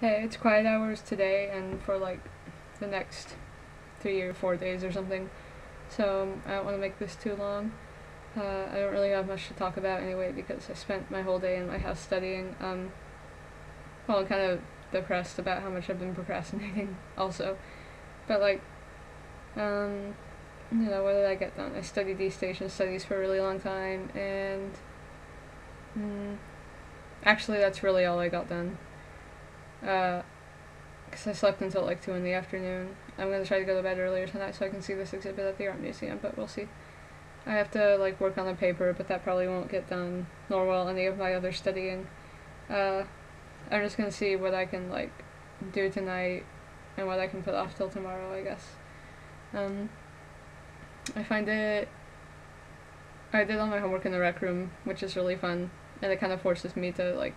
Hey, it's quiet hours today and for like the next 3 or 4 days or something, so I don't want to make this too long. I don't really have much to talk about anyway because I spent my whole day in my house studying. Well, I'm kind of depressed about how much I've been procrastinating also. But like, um, what did I get done? I studied East Asian studies for a really long time and actually that's really all I got done. Because I slept until like 2 in the afternoon. I'm gonna try to go to bed earlier tonight so I can see this exhibit at the art museum, but we'll see. I have to like work on a paper, but that probably won't get done, nor will any of my other studying. Uh, I'm just gonna see what I can like do tonight and what I can put off till tomorrow, I guess. Um, I find it. I did all my homework in the rec room, which is really fun, and it kind of forces me to like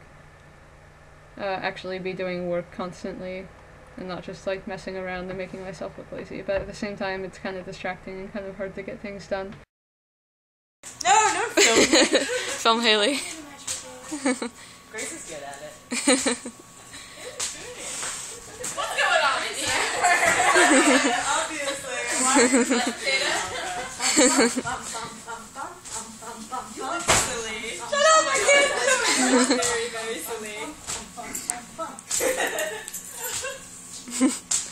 actually be doing work constantly and not just like messing around and making myself look lazy. But at the same time, it's kind of distracting and kind of hard to get things done. No, no film. Film Haley. Grace is good at it. What's going on in here? Obviously. You look silly. Shut up, I can't do it. Very, very silly.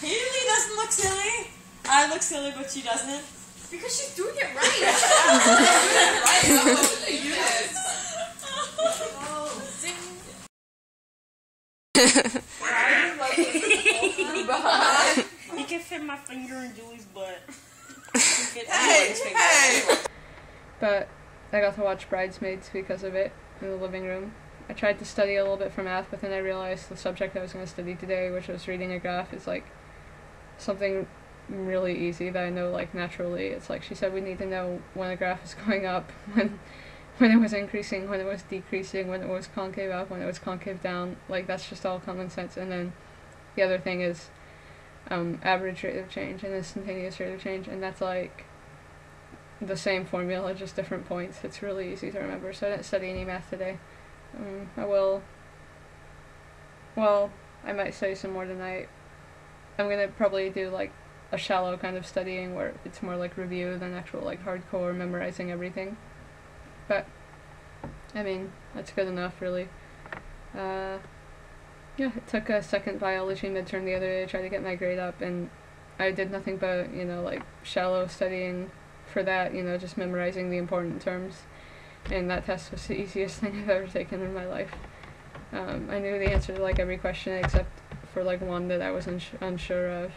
He really doesn't look silly. I look silly, but she doesn't. Because she's doing it right. She's doing it right. Oh, yes. He can fit my finger in Julie's butt. Hey. But I got to watch Bridesmaids because of it in the living room. I tried to study a little bit for math, but then I realized the subject I was going to study today, which was reading a graph, is like something really easy that I know like naturally. It's like she said we need to know when a graph is going up, when it was increasing, when it was decreasing, when it was concave up, when it was concave down. Like that's just all common sense. And then the other thing is average rate of change and instantaneous rate of change, and that's like the same formula, just different points. It's really easy to remember, so I didn't study any math today. I will. Well, I might study some more tonight. I'm gonna probably do like a shallow kind of studying where it's more like review than actual like hardcore memorizing everything. But I mean, that's good enough, really. Yeah, it took a second biology midterm the other day to try to get my grade up, and I did nothing but, like shallow studying for that, just memorizing the important terms. And that test was the easiest thing I've ever taken in my life. I knew the answer to like every question except for like one that I was unsure of.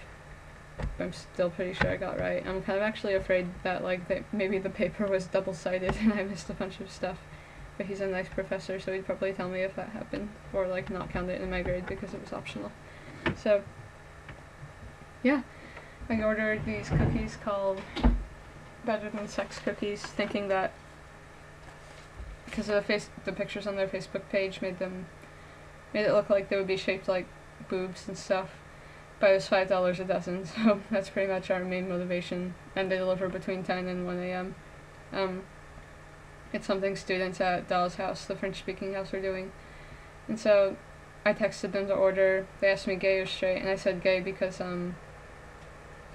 But I'm still pretty sure I got right. I'm kind of actually afraid that like maybe the paper was double-sided and I missed a bunch of stuff. But he's a nice professor, so he'd probably tell me if that happened, or like not count it in my grade because it was optional. So yeah, I ordered these cookies called Better Than Sex cookies, thinking that because the pictures on their Facebook page made it look like they would be shaped like boobs and stuff. But it was $5 a dozen, so that's pretty much our main motivation. And they deliver between 10 and 1 a.m. It's something students at Doll's House, the French-speaking house, are doing. And so I texted them to order. They asked me gay or straight, and I said gay because I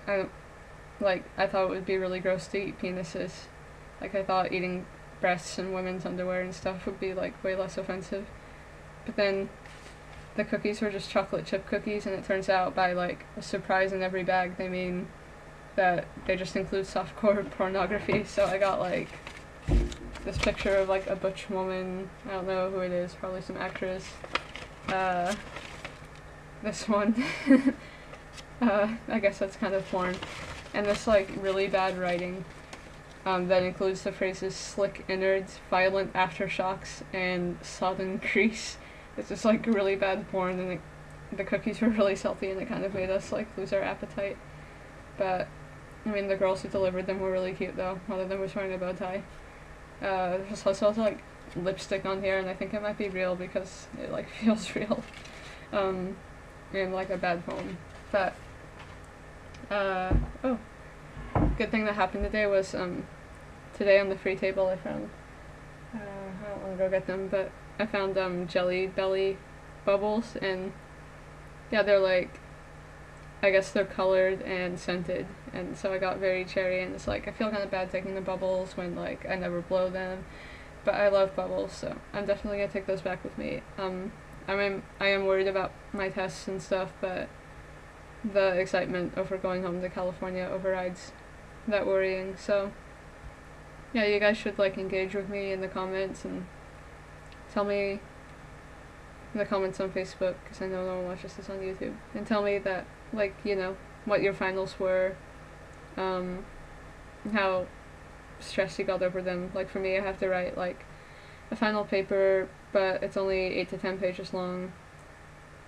thought it would be really gross to eat penises. Like I thought eating breasts and women's underwear and stuff would be like way less offensive. But then the cookies were just chocolate chip cookies, and it turns out by like a surprise in every bag they mean that they just include softcore pornography. So I got like this picture of like a butch woman, I don't know who it is, probably some actress. This one, I guess that's kind of porn. And this like really bad writing that includes the phrases slick innards, violent aftershocks, and sodden crease. It's just like really bad porn, and the cookies were really salty, and it kind of made us like lose our appetite. But I mean, the girls who delivered them were really cute though. One of them was wearing a bow tie. There's also like lipstick on here, and I think it might be real because it like feels real. And like a bad poem. But oh, good thing that happened today was today on the free table I found. I don't want to go get them, but I found Jelly Belly bubbles, and yeah, they're like, I guess they're colored and scented, and so I got very cherry, and it's like I feel kind of bad taking the bubbles when like I never blow them, but I love bubbles, so I'm definitely gonna take those back with me. I am worried about my tests and stuff, but the excitement over going home to California overrides that worrying. So yeah, you guys should like engage with me in the comments and tell me in the comments on Facebook, because I know no one watches this on YouTube, and tell me that, like, you know, what your finals were, how stressed you got over them. Like for me, I have to write like a final paper, but it's only 8 to 10 pages long.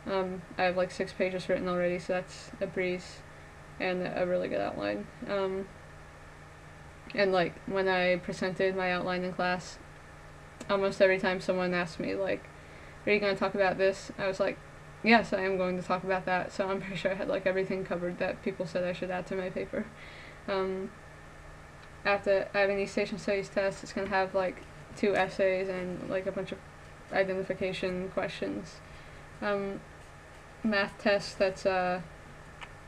I have like 6 pages written already, so that's a breeze and a really good outline. And like when I presented my outline in class, almost every time someone asked me like, are you going to talk about this? I was like, yes, I am going to talk about that. So I'm pretty sure I had like everything covered that people said I should add to my paper. After I have an East Asian Studies test, it's going to have like 2 essays and like a bunch of identification questions. Math test that's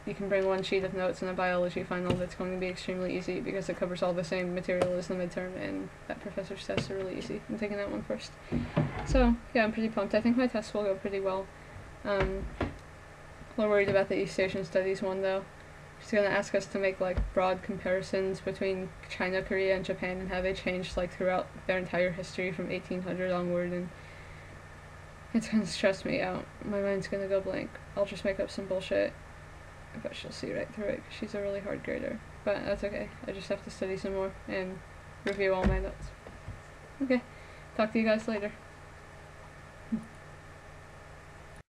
you can bring 1 sheet of notes in a biology final that's going to be extremely easy because it covers all the same material as the midterm, and that professor's tests are really easy. I'm taking that one first. So yeah, I'm pretty pumped. I think my tests will go pretty well. A little worried about the East Asian Studies one though. She's gonna ask us to make like broad comparisons between China, Korea, and Japan and how they changed like throughout their entire history from 1800 onward, and it's gonna stress me out. My mind's gonna go blank. I'll just make up some bullshit, but she'll see right through it 'cause she's a really hard grader. But that's okay. I just have to study some more and review all my notes. Okay, talk to you guys later.